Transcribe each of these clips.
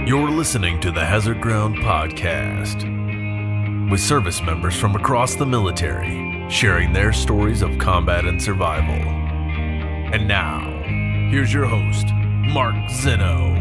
You're listening to the Hazard Ground Podcast with service members from across the military sharing their stories of combat and survival. And now, here's your host, Mark Zeno.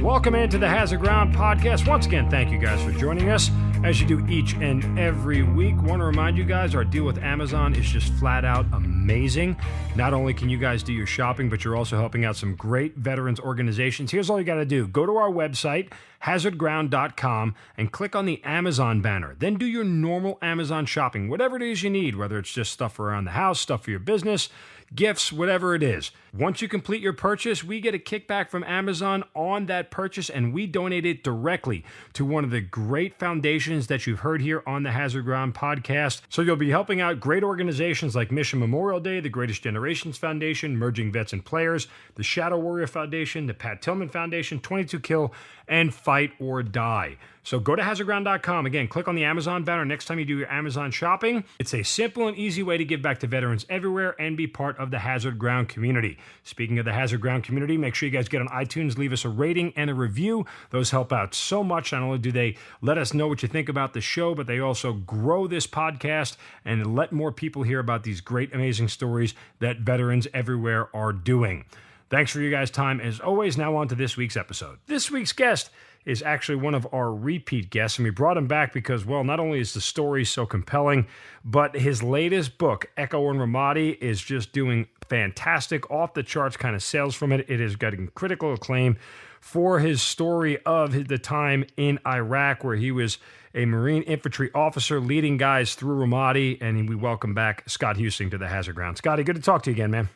Welcome into the Hazard Ground Podcast. Once again, thank you guys for joining us as you do each and every week. Want to remind you guys, our deal with Amazon is just flat out amazing. Not only can you guys do your shopping, but you're also helping out some great veterans organizations. Here's all you got to do. Go to our website, hazardground.com, and click on the Amazon banner. Then do your normal Amazon shopping, whatever it is you need, whether it's just stuff around the house, stuff for your business, gifts, whatever it is. Once you complete your purchase, we get a kickback from Amazon on that purchase, and we donate it directly to one of the great foundations that you've heard here on the Hazard Ground Podcast. So you'll be helping out great organizations like Mission Memorial Day, the Greatest Generations Foundation, Merging Vets and Players, the Shadow Warrior Foundation, the Pat Tillman Foundation, 22 Kill, and Fight or Die. So go to hazardground.com. Again, click on the Amazon banner next time you do your Amazon shopping. It's a simple and easy way to give back to veterans everywhere and be part of the Hazard Ground community. Speaking of the Hazard Ground community, make sure you guys get on iTunes, leave us a rating and a review. Those help out so much. Not only do they let us know what you think about the show, but they also grow this podcast and let more people hear about these great, amazing stories that veterans everywhere are doing. Thanks for you guys' time as always. Now on to this week's episode. This week's guest is actually one of our repeat guests, and we brought him back because, well, not only is the story so compelling, but his latest book, Echo in Ramadi, is just doing fantastic, off-the-charts kind of sales from it. It has gotten critical acclaim for his story of the time in Iraq, where he was a Marine infantry officer leading guys through Ramadi, and we welcome back Scott Huesing to the Hazard Ground. Scotty, good to talk to you again, man.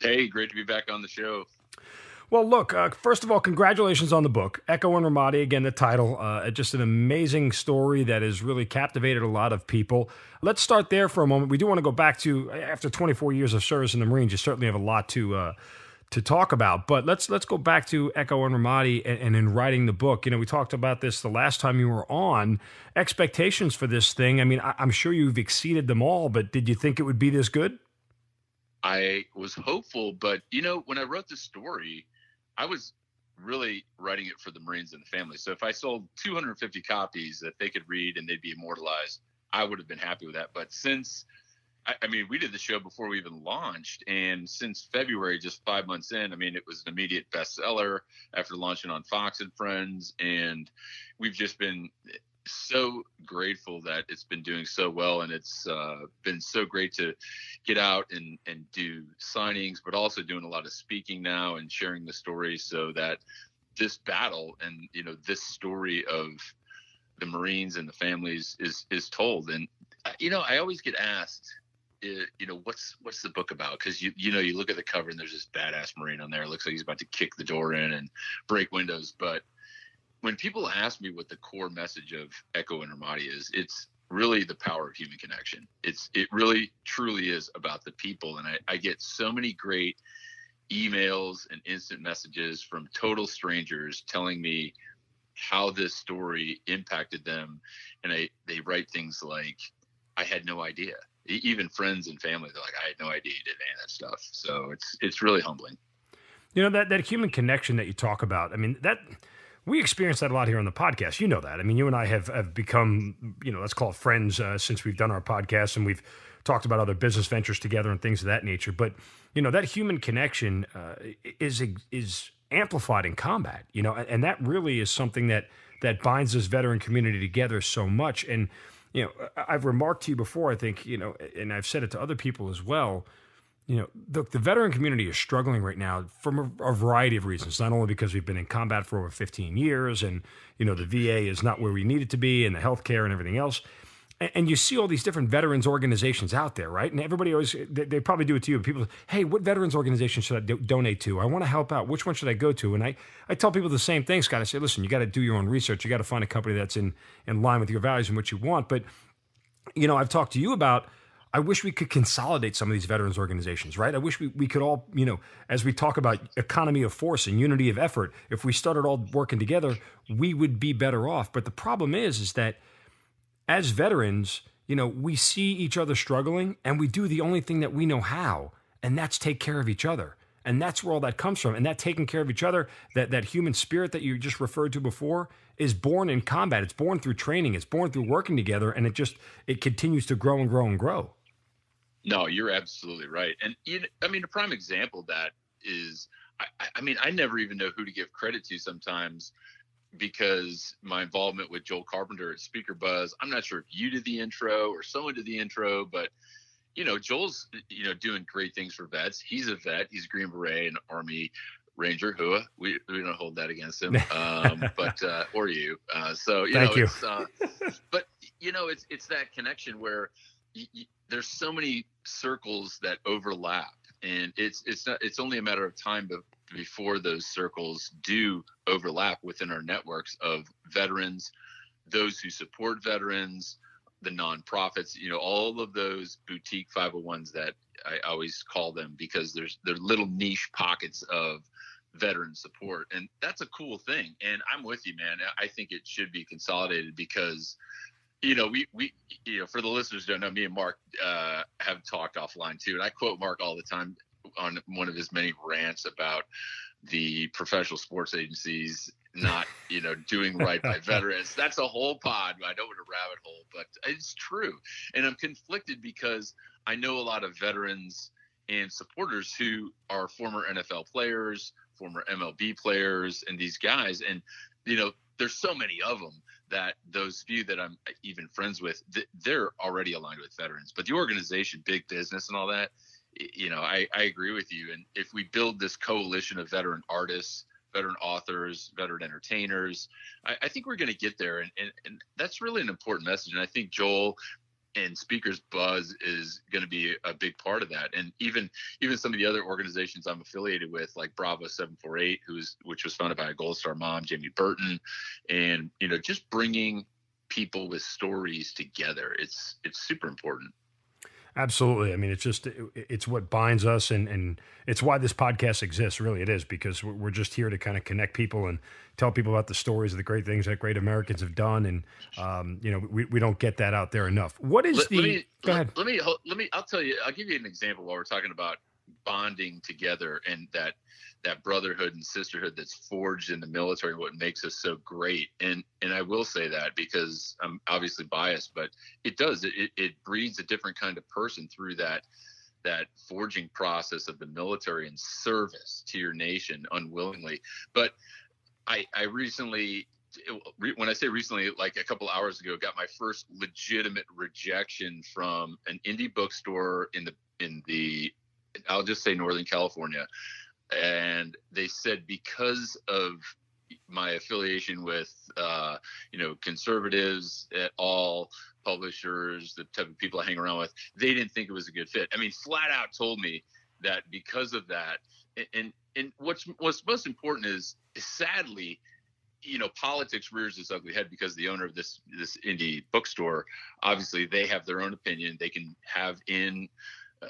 Hey, great to be back on the show. Well, look, first of all, congratulations on the book, Echo in Ramadi. Again, the title, just an amazing story that has really captivated a lot of people. Let's start there for a moment. We do want to go back to, after 24 years of service in the Marines, you certainly have a lot to talk about. But let's go back to Echo in Ramadi and in writing the book. You know, we talked about this the last time you were on. Expectations for this thing, I mean, I'm sure you've exceeded them all, but did you think it would be this good? I was hopeful, but, you know, when I wrote the story, I was really writing it for the Marines and the family. So if I sold 250 copies that they could read and they'd be immortalized, I would have been happy with that. But since, I mean, we did the show before we even launched. And since February, just 5 months in, I mean, it was an immediate bestseller after launching on Fox and Friends. And we've just been so grateful that it's been doing so well, and it's been so great to get out and do signings, but also doing a lot of speaking now and sharing the story, so that this battle and, you know, this story of the Marines and the families is told. And, you know, I always get asked, you know, what's the book about? Because you know, you look at the cover and there's this badass Marine on there. It looks like he's about to kick the door in and break windows. But when people ask me what the core message of Echo in Ramadi is, it's really the power of human connection. It really truly is about the people. And I get so many great emails and instant messages from total strangers telling me how this story impacted them. And they write things like, I had no idea. Even friends and family, they're like, I had no idea you did any of that stuff. So it's really humbling. You know, that human connection that you talk about, I mean, we experience that a lot here on the podcast. You know that. I mean, you and I have become, you know, let's call it friends since we've done our podcast, and we've talked about other business ventures together and things of that nature. But, you know, that human connection is amplified in combat, you know, and that really is something that binds this veteran community together so much. And, you know, I've remarked to you before, I think, you know, and I've said it to other people as well, you know, the veteran community is struggling right now from a variety of reasons, not only because we've been in combat for over 15 years and, you know, the VA is not where we need it to be and the healthcare and everything else. And you see all these different veterans organizations out there, right? And everybody always, they probably do it to you. People say, hey, what veterans organization should I donate to? I want to help out. Which one should I go to? And I tell people the same thing, Scott. I say, listen, you got to do your own research. You got to find a company that's in line with your values and what you want. But, you know, I've talked to you about, I wish we could consolidate some of these veterans organizations, right? I wish we could all, you know, as we talk about economy of force and unity of effort, if we started all working together, we would be better off. But the problem is that as veterans, you know, we see each other struggling and we do the only thing that we know how, and that's take care of each other. And that's where all that comes from. And that taking care of each other, that human spirit that you just referred to before, is born in combat. It's born through training. It's born through working together. And it continues to grow and grow and grow. No, you're absolutely right. And a prime example of that is, I never even know who to give credit to sometimes, because my involvement with Joel Carpenter at Speaker Buzz, I'm not sure if you did the intro or someone did the intro, but Joel's, doing great things for vets. He's a vet. He's a Green Beret and Army Ranger. We don't hold that against him, but or you. Thank you. But it's that connection where there's so many circles that overlap, and it's only a matter of time before those circles do overlap within our networks of veterans, those who support veterans, the nonprofits, all of those boutique 501s that I always call them, because they're little niche pockets of veteran support. And that's a cool thing. And I'm with you, man. I think it should be consolidated, because we for the listeners who don't know, me and Mark have talked offline too. And I quote Mark all the time on one of his many rants about the professional sports agencies not, doing right by veterans. That's a whole pod. I don't want a rabbit hole, but it's true. And I'm conflicted because I know a lot of veterans and supporters who are former NFL players, former MLB players, and these guys. And, there's so many of them that those few that I'm even friends with, they're already aligned with veterans. But the organization, big business and all that, I agree with you. And if we build this coalition of veteran artists, veteran authors, veteran entertainers, I think we're going to get there. And that's really an important message. And I think Joel and Speakers Buzz is going to be a big part of that. And even some of the other organizations I'm affiliated with, like Bravo 748, which was founded by a Gold Star mom, Jamie Burton, and just bringing people with stories together. It's super important. Absolutely. I mean, it's what binds us, and it's why this podcast exists. Really, it is, because we're just here to kind of connect people and tell people about the stories of the great things that great Americans have done. And, we don't get that out there enough. What is go ahead. I'll tell you, I'll give you an example while we're talking about bonding together and that brotherhood and sisterhood that's forged in the military, and what makes us so great. And I will say that because I'm obviously biased, but it does, it breeds a different kind of person through that forging process of the military and service to your nation unwillingly. But I recently, when I say recently, like a couple hours ago, got my first legitimate rejection from an indie bookstore in the I'll just say Northern California. And they said, because of my affiliation with, conservatives at all, publishers, the type of people I hang around with, they didn't think it was a good fit. I mean, flat out told me that because of that. And what's most important is sadly, politics rears its ugly head, because the owner of this indie bookstore, obviously they have their own opinion. They can have in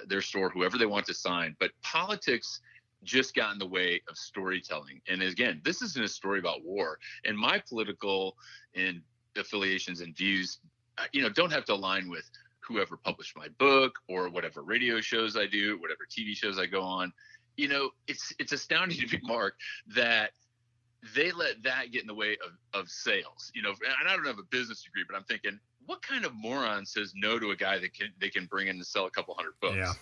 their store whoever they want to sign, but politics just got in the way of storytelling. And again, this isn't a story about war, and my political and affiliations and views, don't have to align with whoever published my book or whatever radio shows I do, whatever TV shows I go on. It's astounding to me, Mark, that they let that get in the way of sales, and I don't have a business degree, but I'm thinking, what kind of moron says no to a guy that they can bring in to sell a couple hundred books? Yeah.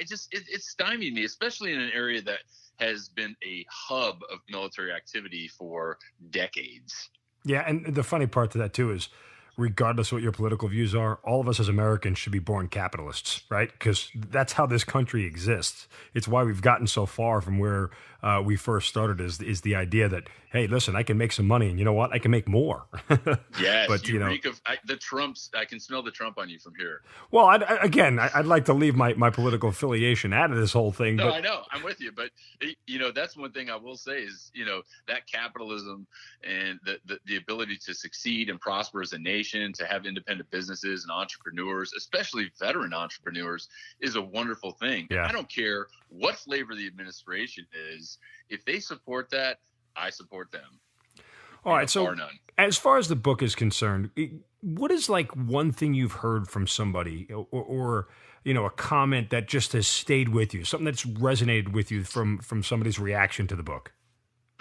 It's stymied me, especially in an area that has been a hub of military activity for decades. Yeah. And the funny part to that too is, regardless of what your political views are, all of us as Americans should be born capitalists, right? Because that's how this country exists. It's why we've gotten so far from where we first started, is the idea that, hey, listen, I can make some money, and you know what? I can make more. Yes, but the Trumps. I can smell the Trump on you from here. Well, I'd like to leave my political affiliation out of this whole thing. No, but I know, I'm with you, but that's one thing I will say is, that capitalism and the ability to succeed and prosper as a nation, to have independent businesses and entrepreneurs, especially veteran entrepreneurs, is a wonderful thing. Yeah. I don't care what flavor the administration is. If they support that, I support them. All right. So as far as the book is concerned, what is like one thing you've heard from somebody or a comment that just has stayed with you, something that's resonated with you from somebody's reaction to the book?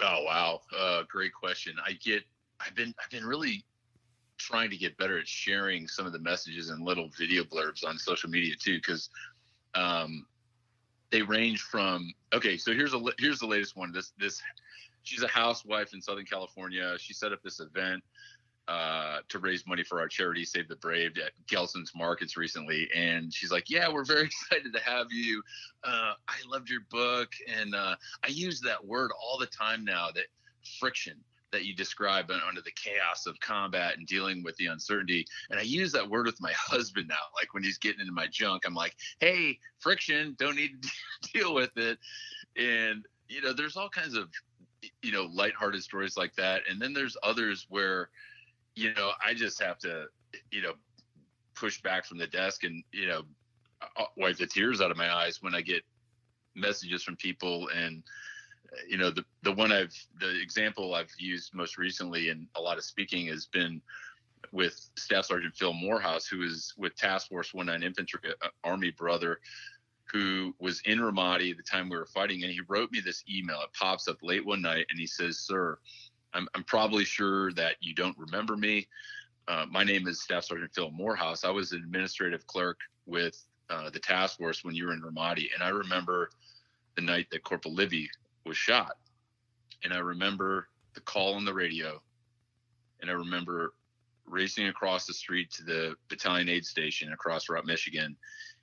Oh, wow. Great question. I've been really trying to get better at sharing some of the messages and little video blurbs on social media too, because they range from, okay, so here's the latest one. This she's a housewife in Southern California. She set up this event to raise money for our charity, Save the Brave, at Gelson's Markets recently. And she's like, yeah, we're very excited to have you. I loved your book. And I use that word all the time now, that friction that you describe under the chaos of combat and dealing with the uncertainty. And I use that word with my husband now, like when he's getting into my junk, I'm like, hey, friction, don't need to deal with it. And, there's all kinds of, lighthearted stories like that. And then there's others where, I just have to, push back from the desk and, wipe the tears out of my eyes when I get messages from people. And, the example I've used most recently in a lot of speaking has been with Staff Sergeant Phil Morehouse, who is with Task Force 19 Infantry, Army brother, who was in Ramadi at the time we were fighting. And he wrote me this email. It pops up late one night and he says, sir, I'm probably sure that you don't remember me. My name is Staff Sergeant Phil Morehouse. I was an administrative clerk with the task force when you were in Ramadi. And I remember the night that Corporal Libby was shot. And I remember the call on the radio. And I remember racing across the street to the battalion aid station across Route, Michigan.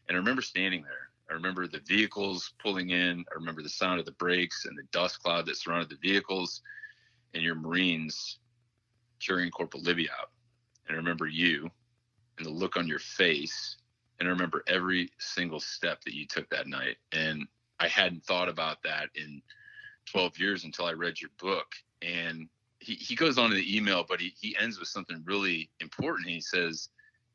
And I remember standing there. I remember the vehicles pulling in. I remember the sound of the brakes and the dust cloud that surrounded the vehicles, and your Marines carrying Corporal Libby out. And I remember you and the look on your face. And I remember every single step that you took that night. And I hadn't thought about that in 12 years until I read your book. And he goes on in the email, but he ends with something really important. He says,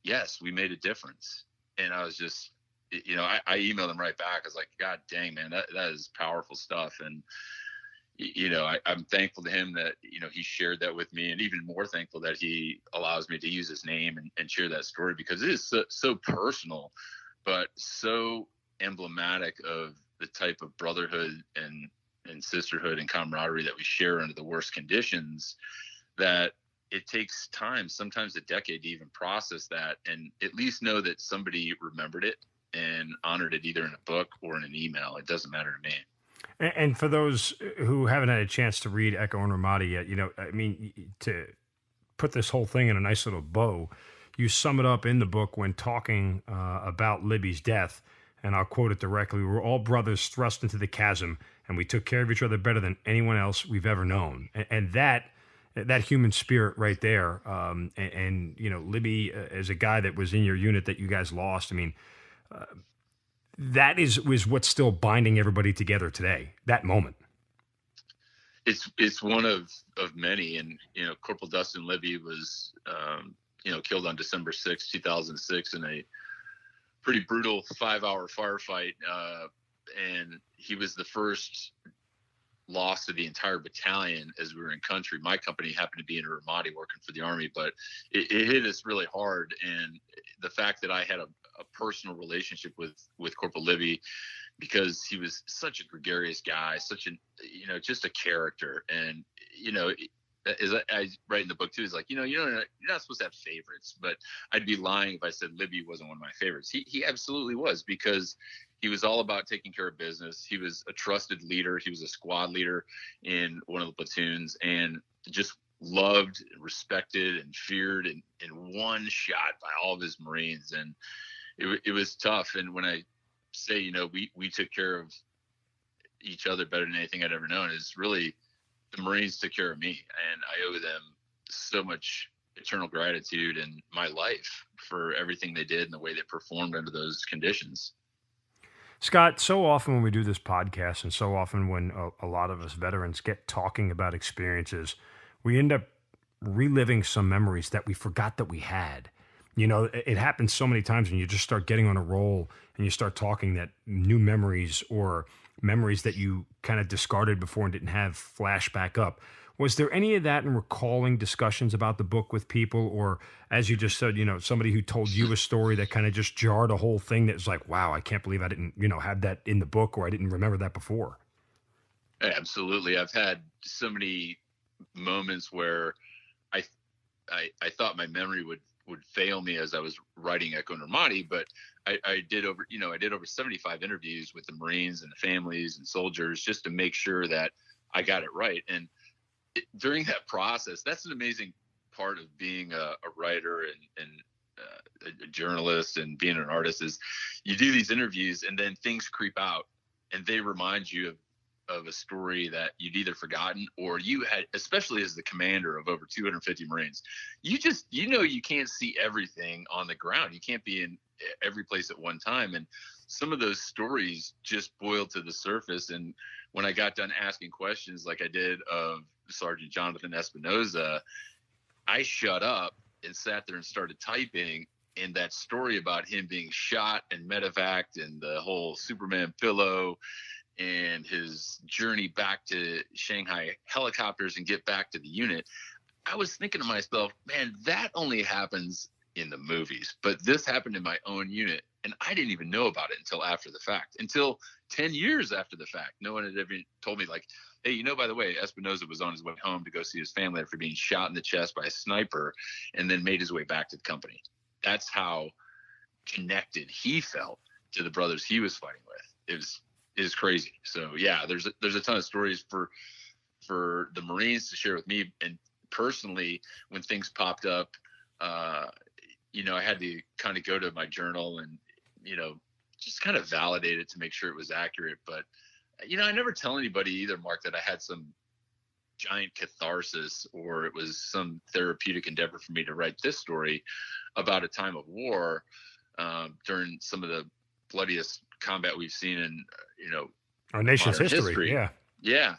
yes, we made a difference. And I was just, I emailed him right back. I was like, God dang, man, that is powerful stuff. And, I'm thankful to him that, he shared that with me, and even more thankful that he allows me to use his name and share that story, because it is so personal, but so emblematic of the type of brotherhood and sisterhood and camaraderie that we share under the worst conditions, that it takes time, sometimes a decade, to even process that and at least know that somebody remembered it and honored it either in a book or in an email. It doesn't matter to me. And for those who haven't had a chance to read Echo and Ramadi yet, to put this whole thing in a nice little bow, you sum it up in the book when talking about Libby's death, and I'll quote it directly: "We were all brothers thrust into the chasm, and we took care of each other better than anyone else we've ever known." And that human spirit right there, Libby, as a guy that was in your unit that you guys lost, that was what's still binding everybody together today, that moment. It's one of many. And, Corporal Dustin Libby was, killed on December 6, 2006 in a pretty brutal 5-hour firefight. And he was the first loss to the entire battalion as we were in country. My company happened to be in Ramadi working for the Army, but it hit us really hard. And the fact that I had a personal relationship with Corporal Libby, because he was such a gregarious guy, such just a character. And, as I write in the book too, is like, you're not supposed to have favorites, but I'd be lying if I said Libby wasn't one of my favorites. He absolutely was, because he was all about taking care of business. He was a trusted leader. He was a squad leader in one of the platoons, and just loved, respected, and feared and one shot by all of his Marines. And it was tough. And when I say, we took care of each other better than anything I'd ever known, is really the Marines took care of me. And I owe them so much eternal gratitude in my life for everything they did and the way they performed under those conditions. Scott, so often when we do this podcast, and so often when a lot of us veterans get talking about experiences, we end up reliving some memories that we forgot that we had. It happens so many times when you just start getting on a roll and you start talking, that new memories or memories that you kind of discarded before and didn't have flash back up. Was there any of that in recalling discussions about the book with people, or as you just said, somebody who told you a story that kind of just jarred a whole thing that was like, wow, I can't believe I didn't, have that in the book, or I didn't remember that before? Absolutely. I've had so many moments where I thought my memory would fail me as I was writing Echo and Ramadi, but I did over 75 interviews with the Marines and the families and soldiers just to make sure that I got it right. And during that process, that's an amazing part of being a writer and a journalist and being an artist, is you do these interviews and then things creep out and they remind you of a story that you'd either forgotten or you had, especially as the commander of over 250 Marines, you can't see everything on the ground. You can't be in every place at one time. And some of those stories just boiled to the surface. And when I got done asking questions like I did of Sergeant Jonathan Espinoza, I shut up and sat there and started typing. And that story about him being shot and medevaced and the whole Superman pillow and his journey back to Shanghai helicopters and get back to the unit, I was thinking to myself, man, that only happens in the movies, but this happened in my own unit. And I didn't even know about it until after the fact, until 10 years after the fact. No one had ever told me, like, hey, by the way, Espinoza was on his way home to go see his family after being shot in the chest by a sniper and then made his way back to the company. That's how connected he felt to the brothers he was fighting with. It is crazy. So yeah, there's a ton of stories for the Marines to share with me. And personally, when things popped up, I had to kind of go to my journal and, just kind of validate it to make sure it was accurate. But, I never tell anybody either, Mark, that I had some giant catharsis or it was some therapeutic endeavor for me to write this story about a time of war during some of the bloodiest combat we've seen in, our nation's history. Yeah.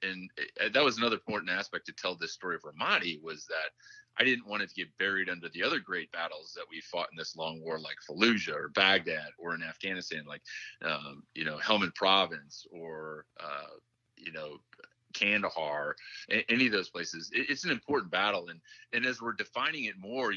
And that was another important aspect to tell this story of Ramadi, was that I didn't want it to get buried under the other great battles that we fought in this long war, like Fallujah or Baghdad, or in Afghanistan, like, Helmand Province, or, Kandahar, any of those places. It's an important battle. And as we're defining it more,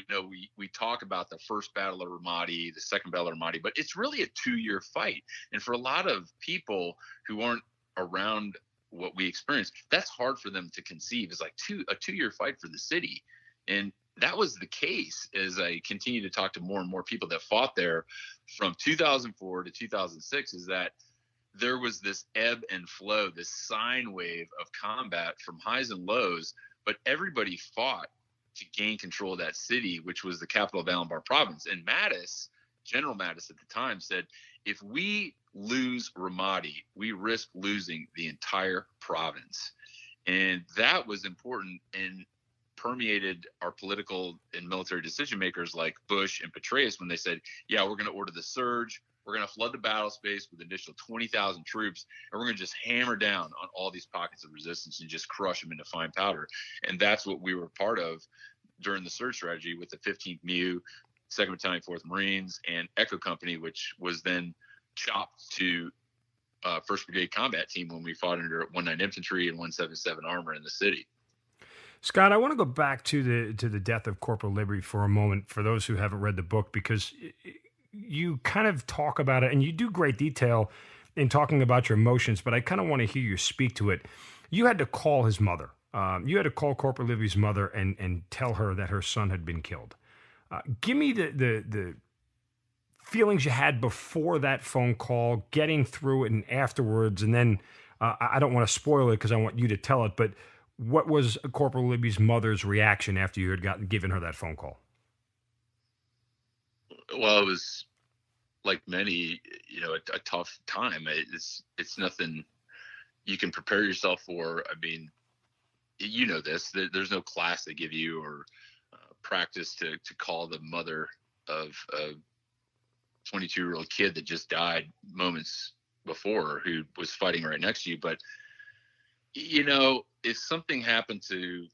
we talk about the first battle of Ramadi, the second battle of Ramadi, but it's really a 2-year fight. And for a lot of people who aren't around what we experienced, that's hard for them to conceive. It's like a 2-year fight for the city. And that was the case as I continue to talk to more and more people that fought there from 2004 to 2006, is that there was this ebb and flow, this sine wave of combat from highs and lows, but everybody fought to gain control of that city, which was the capital of Anbar province. And General Mattis at the time said, if we lose Ramadi, we risk losing the entire province. And that was important and permeated our political and military decision makers like Bush and Petraeus when they said, yeah, we're going to order the surge. We're going to flood the battle space with an additional 20,000 troops, and we're going to just hammer down on all these pockets of resistance and just crush them into fine powder. And that's what we were part of during the surge strategy with the 15th MEU, 2nd Battalion, 4th Marines, and Echo Company, which was then chopped to 1st Brigade Combat Team when we fought under 19 Infantry and 177 Armor in the city. Scott, I want to go back to the death of Corporal Libby for a moment, for those who haven't read the book, because you kind of talk about it and you do great detail in talking about your emotions, but I kind of want to hear you speak to it. You had to call his mother. You had to call Corporal Libby's mother and tell her that her son had been killed. Give me the feelings you had before that phone call, getting through it, and afterwards. And then I don't want to spoil it because I want you to tell it, but what was Corporal Libby's mother's reaction after you had given her that phone call? Well, it was like many, a tough time. It's nothing you can prepare yourself for. I mean, this, there's no class they give you or practice to call the mother of a 22-year-old kid that just died moments before, who was fighting right next to you. But, if something happened to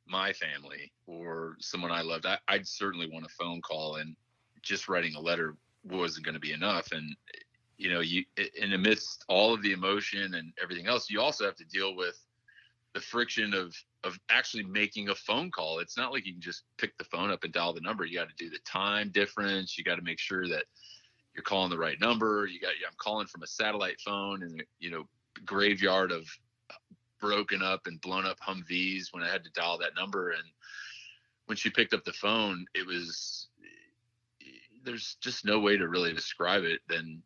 my family or someone I loved, I'd certainly want a phone call, and just writing a letter wasn't going to be enough. And, you amidst all of the emotion and everything else, you also have to deal with the friction of actually making a phone call. It's not like you can just pick the phone up and dial the number. You got to do the time difference. You got to make sure that you're calling the right number. I'm calling from a satellite phone and, graveyard of broken up and blown up Humvees when I had to dial that number. And when she picked up the phone, there's just no way to really describe it than,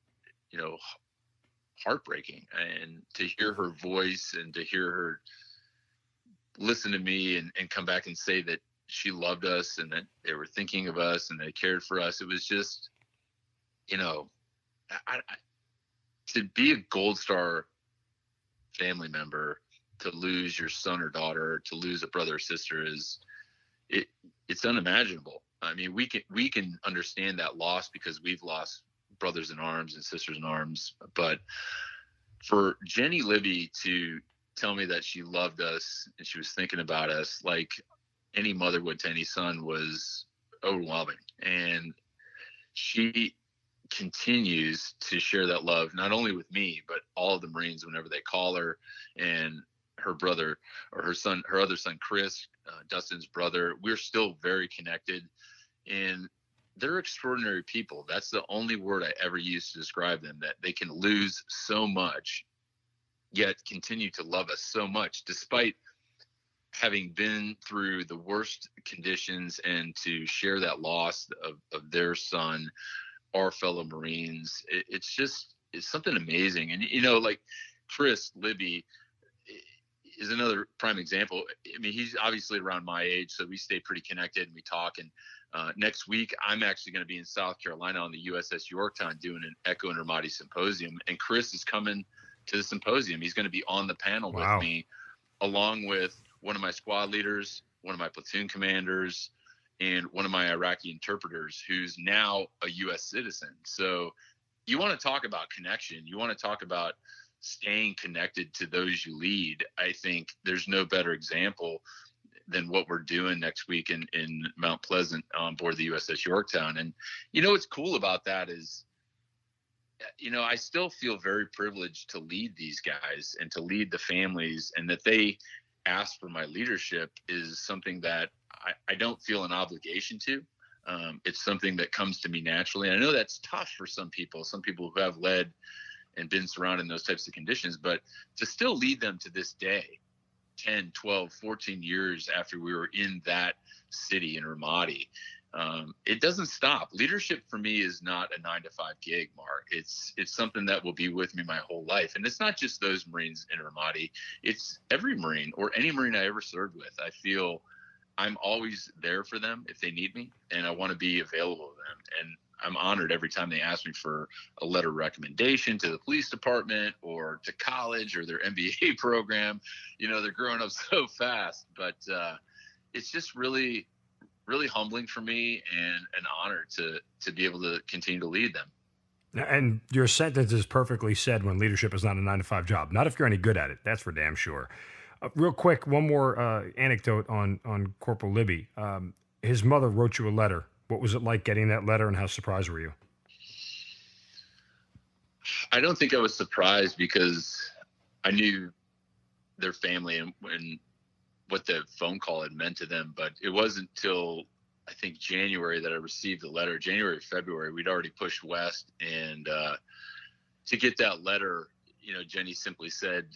heartbreaking. And to hear her voice and to hear her listen to me and come back and say that she loved us and that they were thinking of us and they cared for us. It was just, to be a Gold Star family member, to lose your son or daughter, to lose a brother or sister it's unimaginable. I mean, we can understand that loss because we've lost brothers in arms and sisters in arms, but for Jenny Libby to tell me that she loved us and she was thinking about us like any mother would to any son was overwhelming. And she continues to share that love, not only with me, but all of the Marines whenever they call her, and her brother or her other son, Chris, Dustin's brother. We're still very connected, and they're extraordinary people. That's the only word I ever use to describe them, that they can lose so much, yet continue to love us so much, despite having been through the worst conditions, and to share that loss of their son, our fellow Marines. It's something amazing. And, like Chris Libby is another prime example. I mean, he's obviously around my age, so we stay pretty connected and we talk. And next week, I'm actually going to be in South Carolina on the USS Yorktown doing an Echo and Ramadi symposium. And Chris is coming to the symposium. He's going to be on the panel with me, along with one of my squad leaders, one of my platoon commanders, and one of my Iraqi interpreters, who's now a U.S. citizen. So you want to talk about connection. You want to talk about staying connected to those you lead. I think there's no better example than what we're doing next week in Mount Pleasant on board the USS Yorktown. And, what's cool about that is, I still feel very privileged to lead these guys and to lead the families, and that they ask for my leadership is something that I don't feel an obligation to. It's something that comes to me naturally. And I know that's tough for some people who have led and been surrounded in those types of conditions, but to still lead them to this day, 10, 12, 14 years after we were in that city in Ramadi, it doesn't stop. Leadership for me is not a 9-to-5 gig, Mark. It's something that will be with me my whole life. And it's not just those Marines in Ramadi. It's every Marine or any Marine I ever served with. I feel I'm always there for them if they need me, and I want to be available to them. And I'm honored every time they ask me for a letter of recommendation to the police department or to college or their MBA program. They're growing up so fast, but it's just really, really humbling for me and an honor to be able to continue to lead them. And your sentence is perfectly said when leadership is not a 9-to-5 job. Not if you're any good at it. That's for damn sure. Real quick, one more anecdote on Corporal Libby. His mother wrote you a letter. What was it like getting that letter, and how surprised were you? I don't think I was surprised, because I knew their family and what the phone call had meant to them. But it wasn't till I think January that I received the letter. January, February, we'd already pushed west. And to get that letter, Jenny simply said,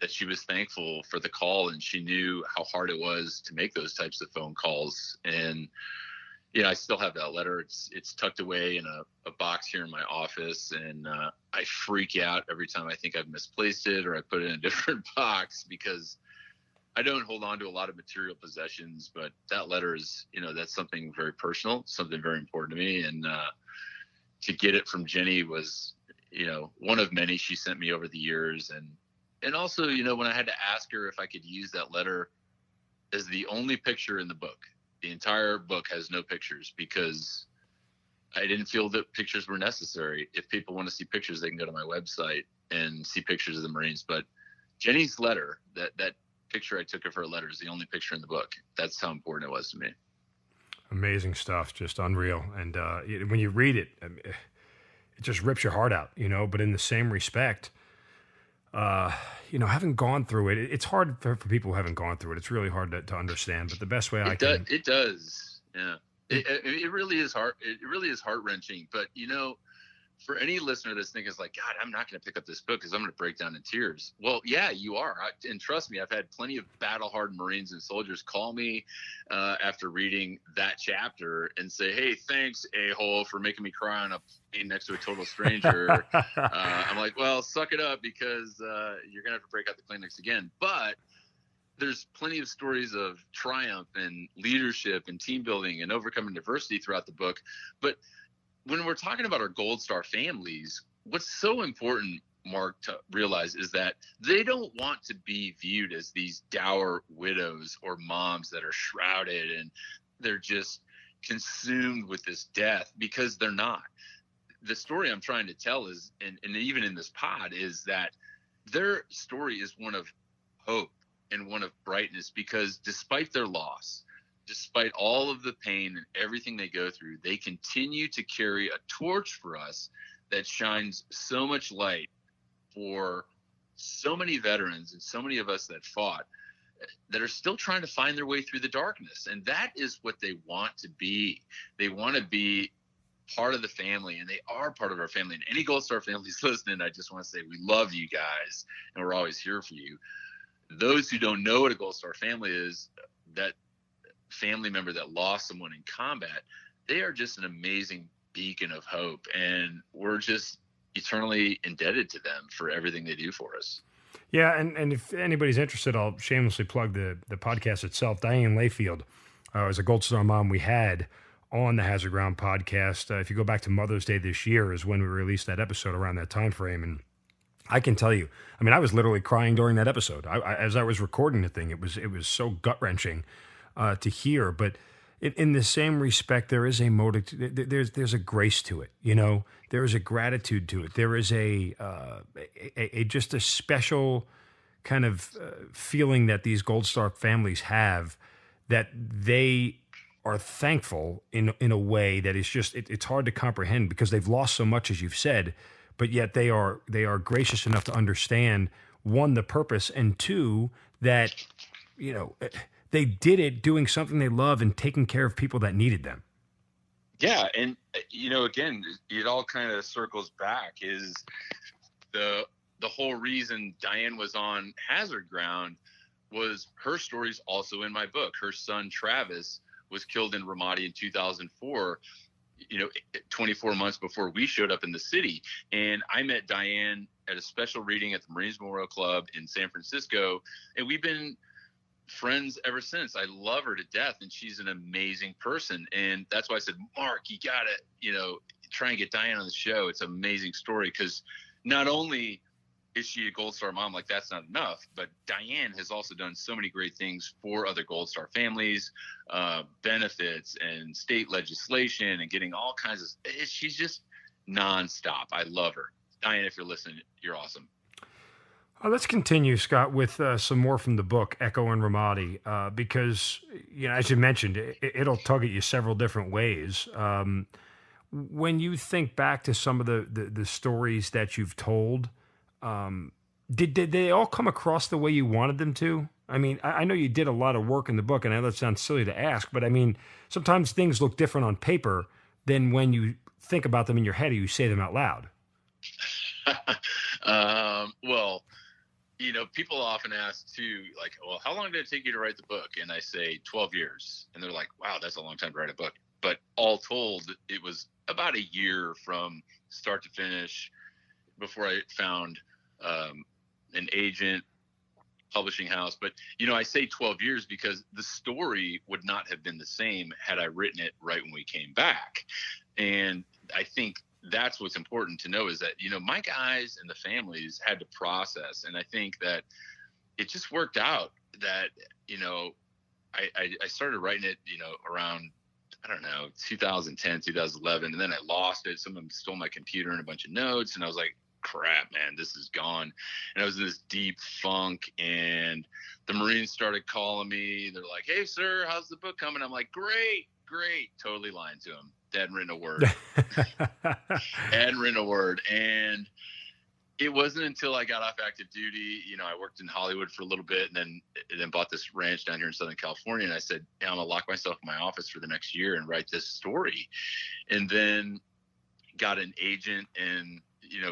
that she was thankful for the call, and she knew how hard it was to make those types of phone calls. And, I still have that letter. It's tucked away in a box here in my office. And I freak out every time I think I've misplaced it or I put it in a different box, because I don't hold on to a lot of material possessions, but that letter is, that's something very personal, something very important to me. And to get it from Jenny was, one of many she sent me over the years. And also, when I had to ask her if I could use that letter as the only picture in the book, the entire book has no pictures, because I didn't feel that pictures were necessary. If people want to see pictures, they can go to my website and see pictures of the Marines. But Jenny's letter, that picture I took of her letter, is the only picture in the book. That's how important it was to me. Amazing stuff, just unreal. And when you read it, it just rips your heart out, But in the same respect, Having gone through it, it's hard for people who haven't gone through it. It's really hard to understand. But the best way it does. Yeah, it really is hard. It really is heart wrenching. But for any listener that's thinking, like, God, I'm not going to pick up this book because I'm going to break down in tears. Well, yeah, you are. And trust me, I've had plenty of battle-hardened Marines and soldiers call me after reading that chapter and say, hey, thanks, a-hole, for making me cry on a plane next to a total stranger. I'm like, well, suck it up, because you're going to have to break out the Kleenex again. But there's plenty of stories of triumph and leadership and team building and overcoming diversity throughout the book. But when we're talking about our Gold Star families, what's so important, Mark, to realize is that they don't want to be viewed as these dour widows or moms that are shrouded and they're just consumed with this death, because they're not. The story I'm trying to tell is, and even in this pod, is that their story is one of hope and one of brightness, because despite their loss, despite all of the pain and everything they go through, they continue to carry a torch for us that shines so much light for so many veterans and so many of us that fought, that are still trying to find their way through the darkness. And that is what they want to be. They want to be part of the family, and they are part of our family. And any Gold Star families listening, I just want to say we love you guys, and we're always here for you. Those who don't know what a Gold Star family is, that family member that lost someone in combat, they are just an amazing beacon of hope, and we're just eternally indebted to them for everything they do for us. Yeah, and if anybody's interested, I'll shamelessly plug the podcast itself. Diane Layfield was a Gold Star mom we had on the Hazard Ground podcast. If you go back to Mother's Day this year is when we released that episode, around that time frame. And I can tell you, I mean, I was literally crying during that episode. As I was recording the thing, it was so gut-wrenching to hear. But in the same respect, there is a motive. There's a grace to it. There is a gratitude to it. There is a just a special kind of feeling that these Gold Star families have, that they are thankful in a way that is just it's hard to comprehend, because they've lost so much, as you've said, but yet they are gracious enough to understand, one, the purpose, and two, that they did it doing something they love and taking care of people that needed them. Yeah. And, again, it all kind of circles back, is the whole reason Diane was on Hazard Ground was her story's also in my book. Her son, Travis, was killed in Ramadi in 2004, 24 months before we showed up in the city. And I met Diane at a special reading at the Marines Memorial Club in San Francisco, and we've been friends ever since. I love her to death, and she's an amazing person. And that's why I said, Mark, you gotta, try and get Diane on the show. It's an amazing story, because not only is she a Gold Star mom, like that's not enough, but Diane has also done so many great things for other Gold Star families, benefits and state legislation, and getting all kinds of, she's just nonstop. I love her. Diane, if you're listening, you're awesome. Let's continue, Scott, with some more from the book, Echo and Ramadi, because, as you mentioned, it'll tug at you several different ways. When you think back to some of the stories that you've told, did they all come across the way you wanted them to? I mean, I know you did a lot of work in the book, and I know that sounds silly to ask, but I mean, sometimes things look different on paper than when you think about them in your head or you say them out loud. Well, people often ask too, like, well, how long did it take you to write the book? And I say 12 years. And they're like, wow, that's a long time to write a book. But all told, it was about a year from start to finish before I found an agent, publishing house. But, I say 12 years because the story would not have been the same had I written it right when we came back. And I think that's what's important to know, is that, my guys and the families had to process. And I think that it just worked out that, I started writing it, around, 2010, 2011. And then I lost it. Someone stole my computer and a bunch of notes. And I was like, crap, man, this is gone. And I was in this deep funk, and the Marines started calling me. They're like, hey, sir, how's the book coming? I'm like, great. Totally lying to them. Hadn't written a word. And It wasn't until I got off active duty. I worked in Hollywood for a little bit and then bought this ranch down here in Southern California. And I said, I'm going to lock myself in my office for the next year and write this story. And then got an agent, and,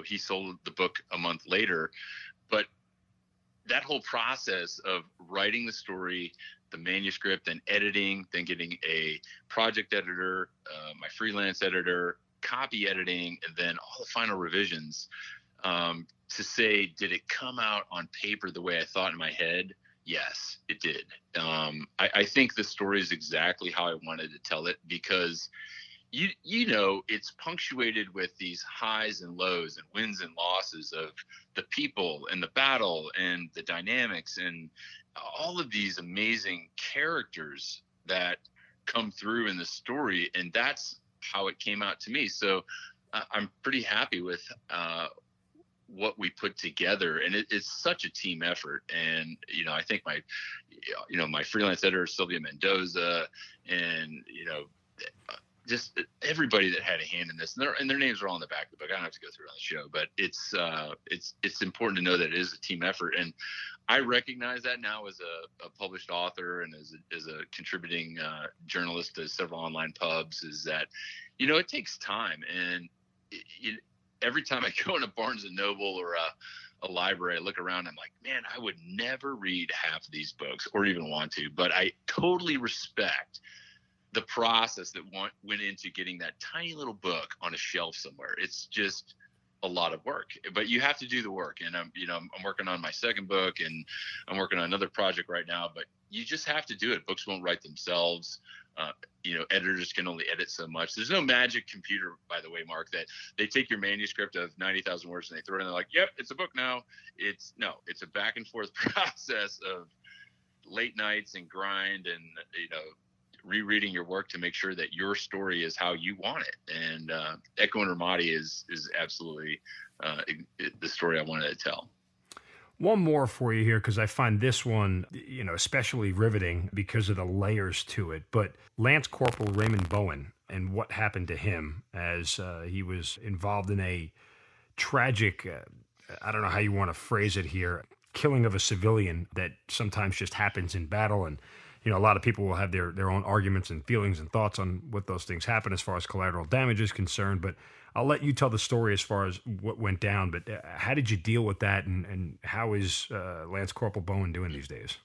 he sold the book a month later. But that whole process of writing the story, the manuscript, then editing, then getting a project editor, my freelance editor, copy editing, and then all the final revisions, to say, did it come out on paper the way I thought in my head? Yes, it did. I think the story is exactly how I wanted to tell it, because it's punctuated with these highs and lows and wins and losses of the people and the battle and the dynamics and all of these amazing characters that come through in the story. And that's how it came out to me. So I'm pretty happy with what we put together, and it's such a team effort. And I think my freelance editor Sylvia Mendoza, and just everybody that had a hand in this, and their names are all in the back of the book. I don't have to go through it on the show, but it's important to know that it is a team effort. And I recognize that now as a published author and as a contributing journalist to several online pubs, is that it takes time. And every time I go in a Barnes and Noble or a library, I look around, I'm like, man, I would never read half of these books or even want to, but I totally respect the process that went into getting that tiny little book on a shelf somewhere. It's just a lot of work, but you have to do the work. And I'm working on my second book, and I'm working on another project right now, but you just have to do it. Books won't write themselves. Editors can only edit so much. There's no magic computer, by the way, Mark, that they take your manuscript of 90,000 words and they throw it in, and they're like, yep, it's a book now. It's a back and forth process of late nights and grind and, rereading your work to make sure that your story is how you want it. And Echo and Ramadi is absolutely the story I wanted to tell. One more for you here, because I find this one, especially riveting because of the layers to it. But Lance Corporal Raymond Bowen and what happened to him as he was involved in a tragic, I don't know how you want to phrase it here, killing of a civilian that sometimes just happens in battle. And a lot of people will have their own arguments and feelings and thoughts on what those things happen as far as collateral damage is concerned. But I'll let you tell the story as far as what went down. But how did you deal with that, and how is Lance Corporal Bowen doing these days?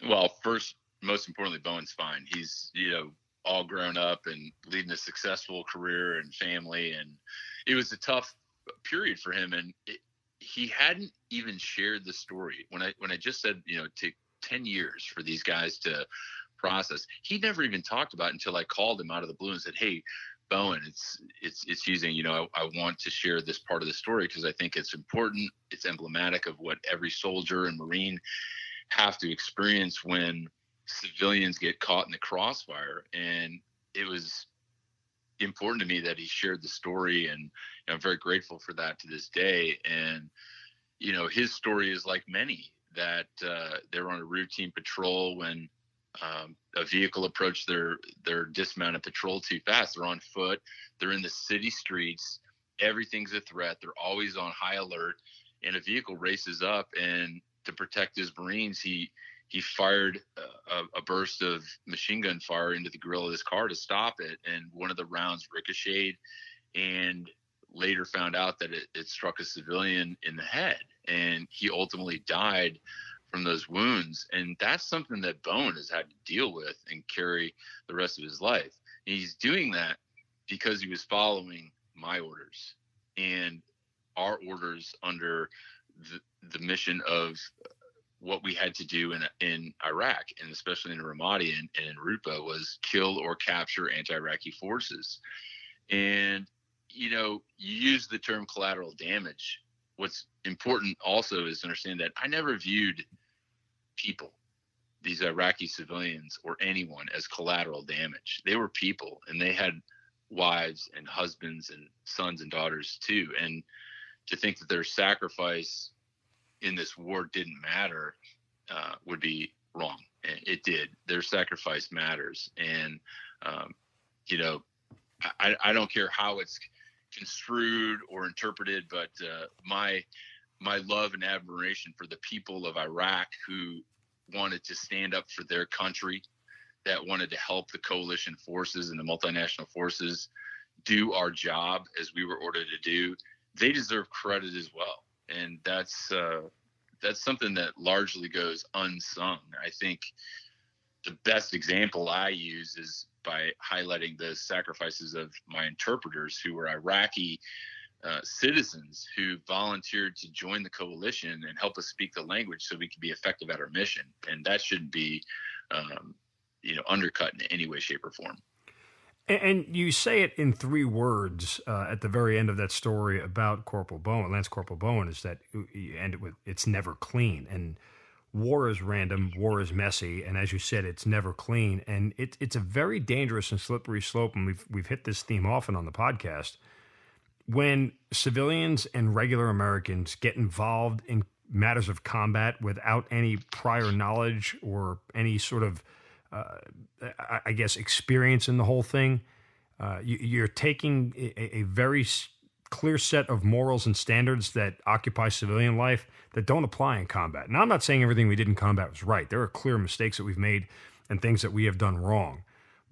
Well, first, most importantly, Bowen's fine. He's, all grown up and leading a successful career and family. And it was a tough period for him. And he hadn't even shared the story. When I just said, to 10 years for these guys to process, he never even talked about it until I called him out of the blue and said, hey, Bowen, it's Huesing, I want to share this part of the story because I think it's important. It's emblematic of what every soldier and Marine have to experience when civilians get caught in the crossfire. And it was important to me that he shared the story, and I'm very grateful for that to this day. And his story is like many, that they're on a routine patrol when a vehicle approached their dismounted patrol too fast. They're on foot. They're in the city streets. Everything's a threat. They're always on high alert. And a vehicle races up, and to protect his Marines, he fired a burst of machine gun fire into the grill of his car to stop it. And one of the rounds ricocheted, and later found out that it struck a civilian in the head, and he ultimately died from those wounds. And that's something that Bowen has had to deal with and carry the rest of his life. And he's doing that because he was following my orders and our orders under the mission of what we had to do in Iraq, and especially in Ramadi and in Rupa, was kill or capture anti-Iraqi forces. And you use the term collateral damage. What's important also is to understand that I never viewed people, these Iraqi civilians or anyone, as collateral damage. They were people, and they had wives and husbands and sons and daughters too. And to think that their sacrifice in this war didn't matter would be wrong. And it did. Their sacrifice matters. And, I don't care how it's construed or interpreted, but my my love and admiration for the people of Iraq who wanted to stand up for their country, that wanted to help the coalition forces and the multinational forces do our job as we were ordered to do. They deserve credit as well. And that's something that largely goes unsung. I think the best example I use is by highlighting the sacrifices of my interpreters, who were Iraqi citizens who volunteered to join the coalition and help us speak the language so we could be effective at our mission. And that shouldn't be, undercut in any way, shape, or form. And you say it in 3 words at the very end of that story about Corporal Bowen, Lance Corporal Bowen, is that you end it with, it's never clean. And war is random, war is messy, and as you said, it's never clean. And it's a very dangerous and slippery slope, and we've hit this theme often on the podcast. When civilians and regular Americans get involved in matters of combat without any prior knowledge or any sort of experience in the whole thing, you're taking a very clear set of morals and standards that occupy civilian life that don't apply in combat. Now, I'm not saying everything we did in combat was right. There are clear mistakes that we've made and things that we have done wrong.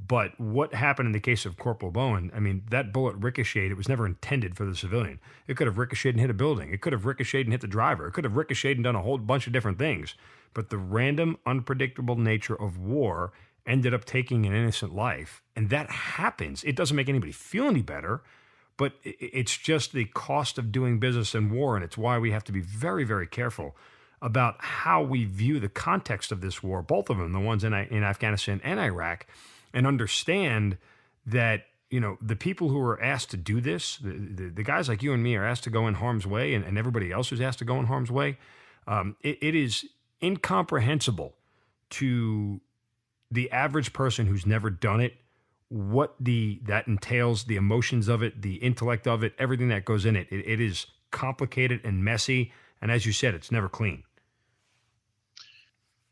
But what happened in the case of Corporal Bowen, I mean, that bullet ricocheted. It was never intended for the civilian. It could have ricocheted and hit a building. It could have ricocheted and hit the driver. It could have ricocheted and done a whole bunch of different things. But the random, unpredictable nature of war ended up taking an innocent life. And that happens. It doesn't make anybody feel any better, but it's just the cost of doing business in war. And it's why we have to be very, very careful about how we view the context of this war, both of them, the ones in Afghanistan and Iraq, and understand that, the people who are asked to do this, the guys like you and me are asked to go in harm's way, and everybody else who's asked to go in harm's way, it is incomprehensible to the average person who's never done it, what that entails, the emotions of it, the intellect of it, everything that goes in it. It is complicated and messy, and as you said, it's never clean.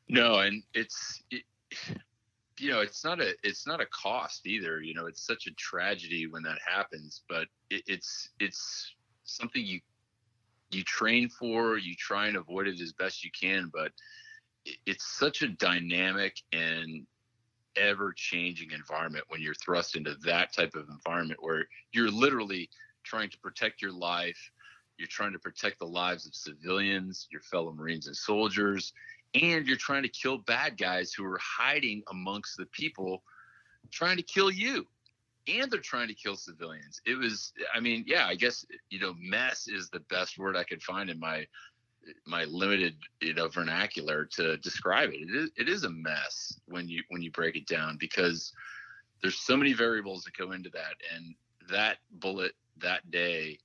No, and it's not a cost either. It's such a tragedy when that happens, but it's something you train for, you try and avoid it as best you can, but it's such a dynamic and ever-changing environment when you're thrust into that type of environment where you're literally trying to protect your life, you're trying to protect the lives of civilians, your fellow Marines and soldiers, and you're trying to kill bad guys who are hiding amongst the people trying to kill you. And they're trying to kill civilians. I guess, mess is the best word I could find in my limited, vernacular to describe it. It is a mess when you break it down, because there's so many variables that go into that. And that bullet that day,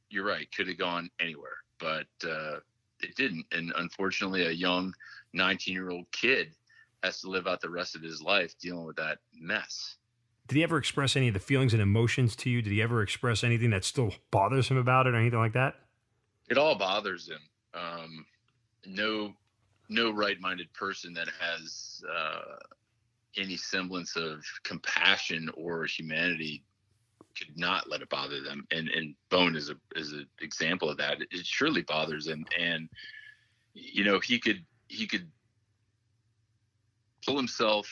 you're right, could have gone anywhere, but it didn't. And unfortunately, a young 19-year-old kid has to live out the rest of his life dealing with that mess. Did he ever express any of the feelings and emotions to you? Did he ever express anything that still bothers him about it or anything like that? It all bothers him. No right-minded person that has any semblance of compassion or humanity could not let it bother them. And Bowen is an example of that. It surely bothers him. And, he could pull himself,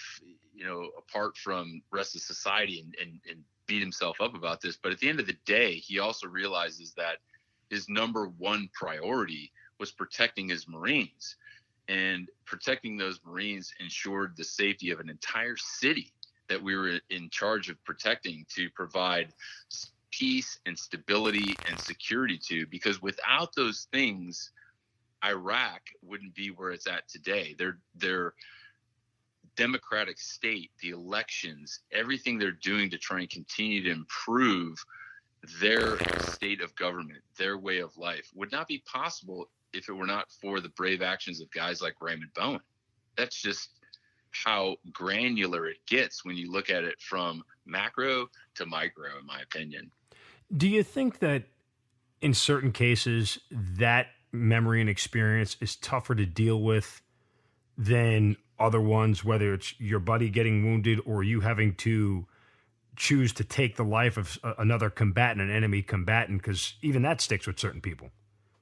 apart from the rest of society and beat himself up about this. But at the end of the day, he also realizes that his number one priority was protecting his Marines, and protecting those Marines ensured the safety of an entire city that we were in charge of protecting, to provide peace and stability and security to, because without those things, Iraq wouldn't be where it's at today. Their democratic state, the elections, everything they're doing to try and continue to improve their state of government, their way of life, would not be possible if it were not for the brave actions of guys like Raymond Bowen. That's just how granular it gets when you look at it from macro to micro, in my opinion. Do you think that in certain cases that memory and experience is tougher to deal with than other ones, whether it's your buddy getting wounded or you having to choose to take the life of another combatant, an enemy combatant, because even that sticks with certain people?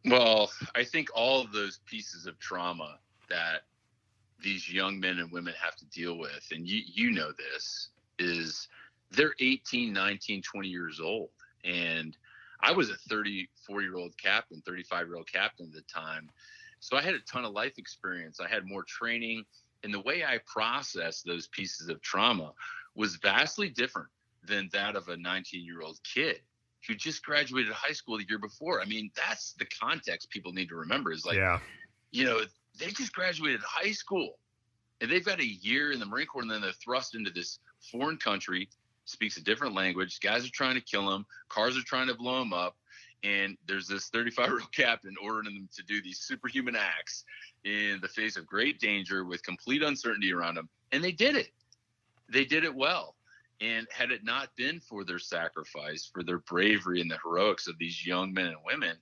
Well, I think all of those pieces of trauma that these young men and women have to deal with, and you know this, is they're 18, 19, 20 years old. And I was a 34-year-old captain, 35-year-old captain at the time. So I had a ton of life experience. I had more training. And the way I processed those pieces of trauma was vastly different than that of a 19-year-old kid who just graduated high school the year before. I mean, that's the context people need to remember is like, they just graduated high school and they've got a year in the Marine Corps, and then they're thrust into this foreign country, speaks a different language. Guys are trying to kill them. Cars are trying to blow them up. And there's this 35-year-old captain ordering them to do these superhuman acts in the face of great danger with complete uncertainty around them. And they did it. They did it well. And had it not been for their sacrifice, for their bravery and the heroics of these young men and women,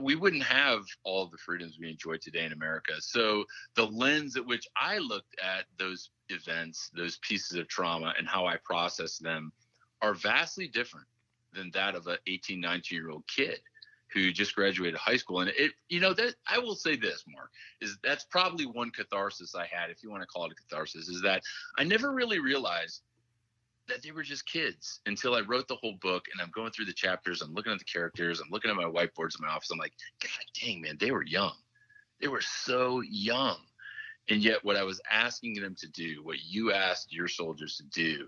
we wouldn't have all of the freedoms we enjoy today in America. So the lens at which I looked at those events, those pieces of trauma, and how I process them are vastly different than that of an 18, 19-year-old kid who just graduated high school. And that I will say this, Mark, is that's probably one catharsis I had, if you want to call it a catharsis, is that I never really realized that they were just kids until I wrote the whole book, and I'm going through the chapters. I'm looking at the characters. I'm looking at my whiteboards in my office. I'm like, God dang, man, they were young. They were so young. And yet what I was asking them to do, what you asked your soldiers to do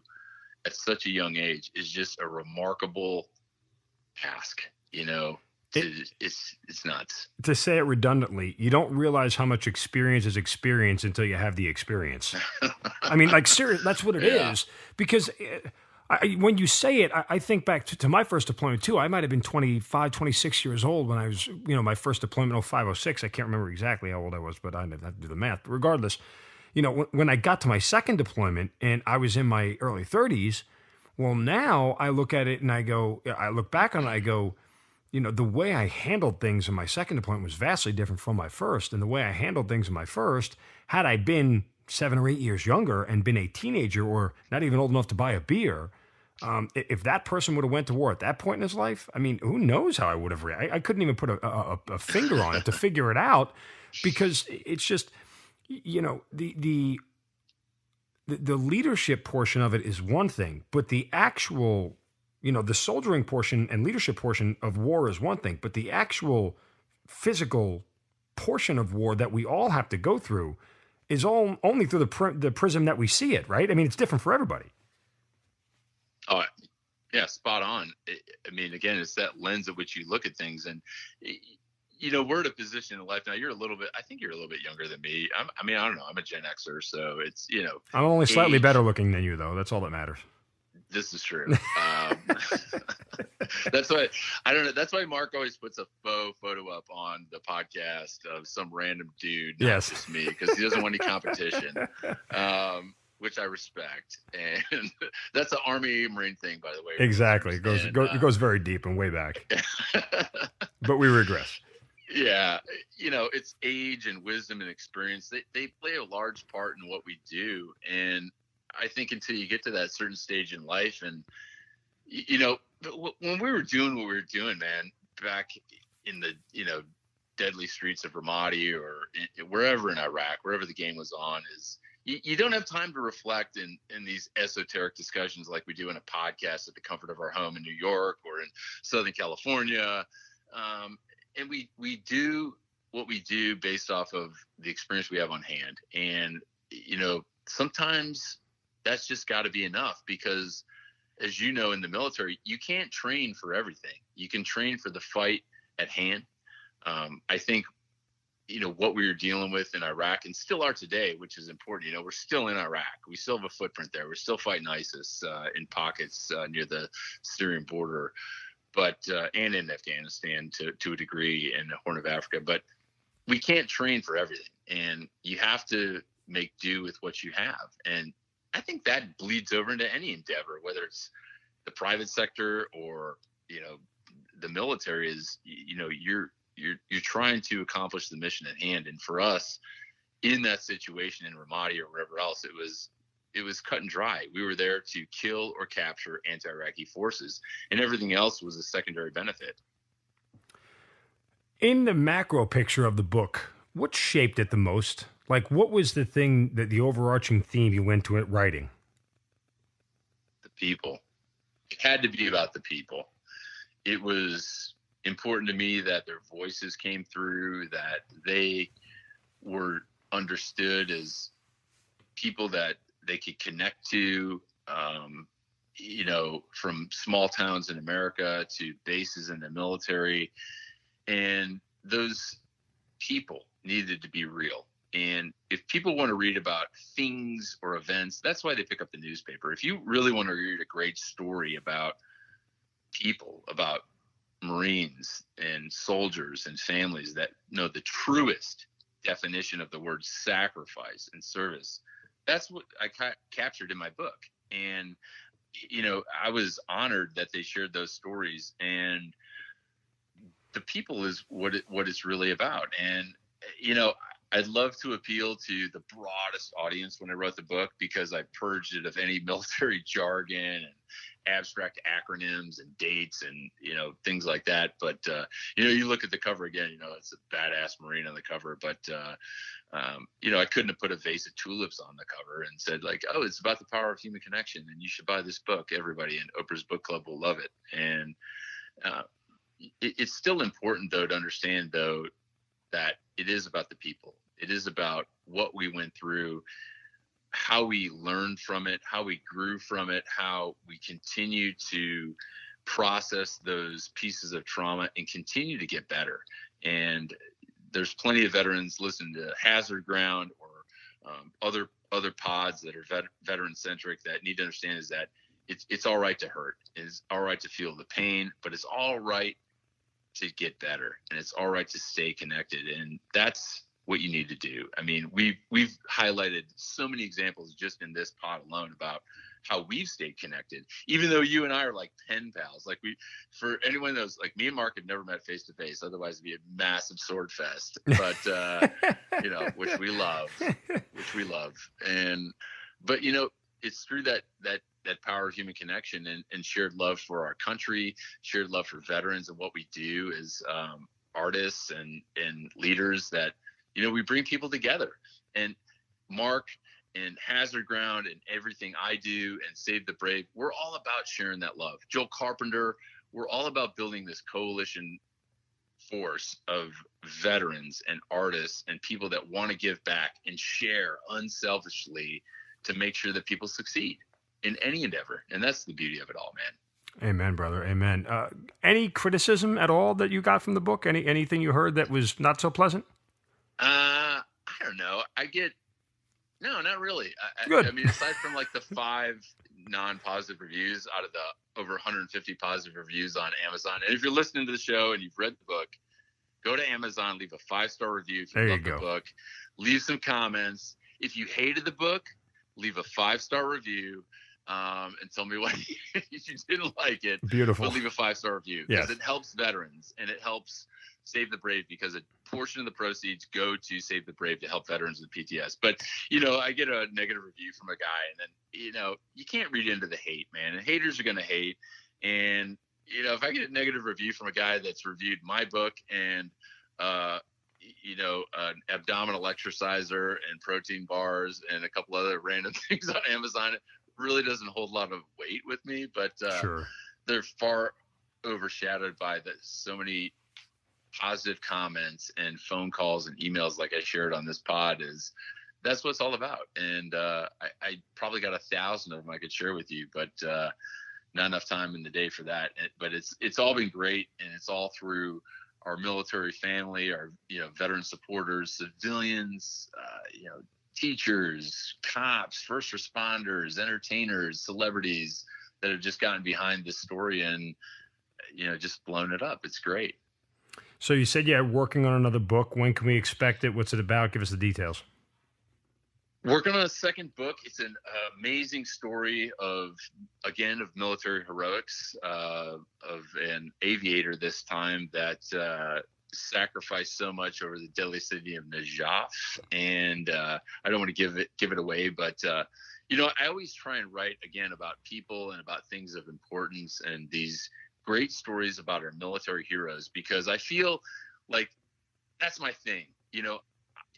at such a young age, is just a remarkable task. It's nuts. To say it redundantly, you don't realize how much experience is experience until you have the experience. I mean, like, seriously, that's what it is. Because when you say it, I think back to my first deployment, too. I might have been 25, 26 years old when I was, my first deployment, 05, 06. I can't remember exactly how old I was, but I didn't have to do the math. But regardless, when I got to my second deployment and I was in my early 30s, well, now I look at it and I look back on it, I go, the way I handled things in my second deployment was vastly different from my first. And the way I handled things in my first, had I been 7 or 8 years younger and been a teenager or not even old enough to buy a beer, if that person would have went to war at that point in his life, I mean, who knows how I would have reacted. I couldn't even put a finger on it to figure it out, because it's just, the leadership portion of it is one thing, but the actual, the soldiering portion and leadership portion of war is one thing, but the actual physical portion of war that we all have to go through is all only through the prism that we see it, right? I mean, it's different for everybody. Oh, yeah, spot on. I mean, again, it's that lens at which you look at things. And, we're at a position in life now. I think you're a little bit younger than me. I don't know. I'm a Gen Xer, so it's, I'm only slightly better looking than you, though. That's all that matters. This is true. That's why I don't know. That's why Mark always puts a faux photo up on the podcast of some random dude, not just me, because he doesn't want any competition, which I respect. And that's an Army Marine thing, by the way. Exactly. It goes very deep and way back. But we regress. Yeah. It's age and wisdom and experience. They play a large part in what we do. And I think until you get to that certain stage in life, and when we were doing what we were doing, man, back in the deadly streets of Ramadi or wherever in Iraq, wherever the game was on, is you don't have time to reflect in these esoteric discussions like we do in a podcast at the comfort of our home in New York or in Southern California, and we do what we do based off of the experience we have on hand, and sometimes that's just got to be enough, because as you know, in the military, you can't train for everything. You can train for the fight at hand. I think, what we were dealing with in Iraq and still are today, which is important. We're still in Iraq. We still have a footprint there. We're still fighting ISIS in pockets near the Syrian border, but and in Afghanistan to a degree, in the Horn of Africa. But we can't train for everything, and you have to make do with what you have. And I think that bleeds over into any endeavor, whether it's the private sector or, the military. Is, you're trying to accomplish the mission at hand. And for us in that situation in Ramadi or wherever else, it was cut and dry. We were there to kill or capture anti-Iraqi forces, and everything else was a secondary benefit. In the macro picture of the book, what shaped it the most? Like, what was the thing that the overarching theme you went to it writing? The people. It had to be about the people. It was important to me that their voices came through, that they were understood as people that they could connect to, from small towns in America to bases in the military. And those people needed to be real. And if people want to read about things or events, that's why they pick up the newspaper. If you really want to read a great story about people, about Marines and soldiers and families that know the truest definition of the word sacrifice and service, that's what I captured in my book. And, I was honored that they shared those stories, and the people is what it's really about. And, I'd love to appeal to the broadest audience when I wrote the book, because I purged it of any military jargon and abstract acronyms and dates and, things like that. But, you look at the cover again, it's a badass Marine on the cover, but, I couldn't have put a vase of tulips on the cover and said like, oh, it's about the power of human connection and you should buy this book. Everybody in Oprah's book club will love it. And, it's still important though, to understand though, that it is about the people. It is about what we went through, how we learned from it, how we grew from it, how we continue to process those pieces of trauma and continue to get better. And there's plenty of veterans listening to Hazard Ground or other pods that are veteran centric that need to understand is that it's all right to hurt. It's all right to feel the pain, but it's all right to get better, and it's all right to stay connected. And that's what you need to do. I mean, we've highlighted so many examples just in this pod alone about how we've stayed connected, even though you and I are like pen pals. Like for anyone that knows, like me and Mark have never met face to face. Otherwise it'd be a massive sword fest, but, which we love. But it's through that power of human connection and shared love for our country, shared love for veterans and what we do as artists and leaders that, we bring people together. And Mark and Hazard Ground and everything I do and Save the Brave, we're all about sharing that love. Joel Carpenter, we're all about building this coalition force of veterans and artists and people that want to give back and share unselfishly to make sure that people succeed in any endeavor. And that's the beauty of it all, man. Amen, brother. Amen. Any criticism at all that you got from the book? Anything you heard that was not so pleasant? I don't know. No, not really. Good. I mean, aside from like the 5 non-positive reviews out of the over 150 positive reviews on Amazon. And if you're listening to the show and you've read the book, go to Amazon, leave a 5-star review if you love the book, leave some comments. If you hated the book, leave a 5-star review. And tell me why you didn't like it. Beautiful. But leave a 5-star review because it helps veterans and it helps Save the Brave, because a portion of the proceeds go to Save the Brave to help veterans with PTS. But, I get a negative review from a guy and then, you can't read into the hate, man. And haters are going to hate. And, if I get a negative review from a guy that's reviewed my book and, an abdominal exerciser and protein bars and a couple other random things on Amazon, it really doesn't hold a lot of weight with me, but sure. They're far overshadowed by so many positive comments and phone calls and emails like I shared on this pod. That's what it's all about. And I probably got 1,000 of them I could share with you, but not enough time in the day for that. But it's all been great, and it's all through our military family, our veteran supporters, civilians, teachers, cops, first responders, entertainers, celebrities that have just gotten behind this story and just blown it up. It's great. So you said working on another book. When can we expect it? What's it about? Give us the details. Working on a second book. It's an amazing story of military heroics, of an aviator this time that sacrificed so much over the deadly city of Najaf. And I don't want to give it away, but I always try and write again about people and about things of importance and these great stories about our military heroes, because I feel like, that's my thing.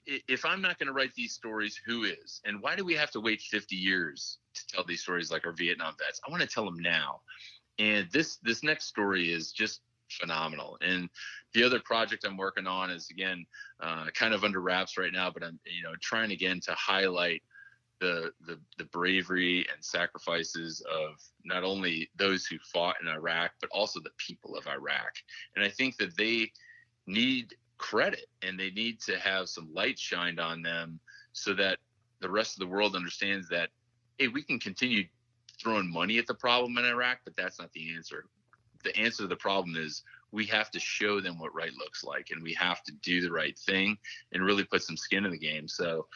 If I'm not going to write these stories, who is? And why do we have to wait 50 years to tell these stories like our Vietnam vets? I want to tell them now. And this next story is just phenomenal. And the other project I'm working on is, again, kind of under wraps right now, but I'm trying again to highlight the bravery and sacrifices of not only those who fought in Iraq, but also the people of Iraq. And I think that they need credit, and they need to have some light shined on them so that the rest of the world understands that, hey, we can continue throwing money at the problem in Iraq, but that's not the answer. The answer to the problem is we have to show them what right looks like, and we have to do the right thing and really put some skin in the game. So,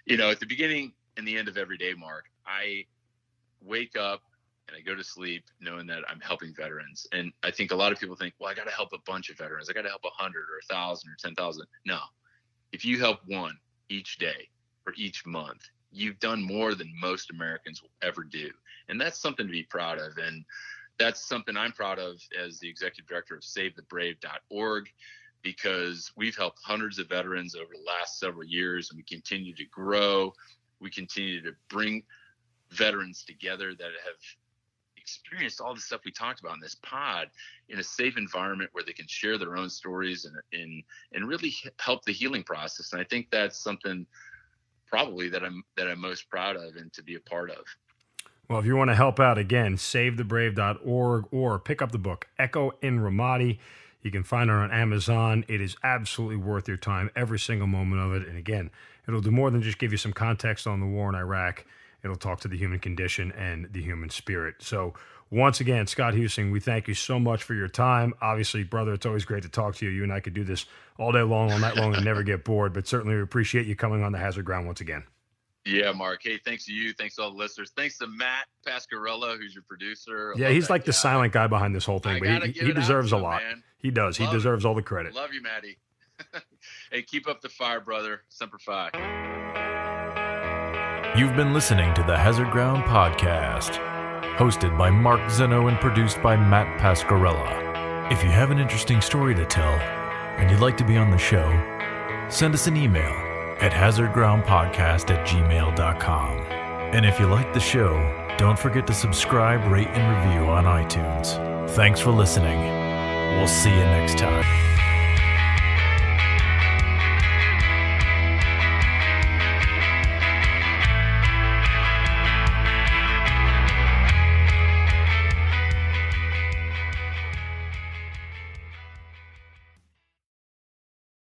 at the beginning and the end of every day, Mark, I wake up and I go to sleep knowing that I'm helping veterans. And I think a lot of people think, well, I got to help a bunch of veterans. I got to help 100 or 1,000 or 10,000. No, if you help one each day or each month, you've done more than most Americans will ever do. And that's something to be proud of. And that's something I'm proud of as the executive director of SaveTheBrave.org, because we've helped hundreds of veterans over the last several years, and we continue to grow. We continue to bring veterans together that have experienced all the stuff we talked about in this pod in a safe environment where they can share their own stories and really help the healing process. And I think that's something probably that I'm most proud of and to be a part of. Well, if you want to help out, again, SaveTheBrave.org, or pick up the book Echo in Ramadi. You can find it on Amazon. It is absolutely worth your time, every single moment of it. And again, it'll do more than just give you some context on the war in Iraq. It'll talk to the human condition and the human spirit. So once again, Scott Huesing, we thank you so much for your time. Obviously, brother, it's always great to talk to you. You and I could do this all day long, all night long, and never get bored. But certainly we appreciate you coming on the Hazard Ground once again. Yeah, Mark. Hey, thanks to you. Thanks to all the listeners. Thanks to Matt Pasquarella, who's your producer. Yeah, he's like the silent guy behind this whole thing, but he deserves a lot. Man. He does. He deserves all the credit. Love you, Matty. Hey, keep up the fire, brother. Semper Fi. You've been listening to the Hazard Ground Podcast, hosted by Mark Zeno and produced by Matt Pasquarella. If you have an interesting story to tell and you'd like to be on the show, send us an email at hazardgroundpodcast@gmail.com. And if you like the show, don't forget to subscribe, rate, and review on iTunes. Thanks for listening. We'll see you next time.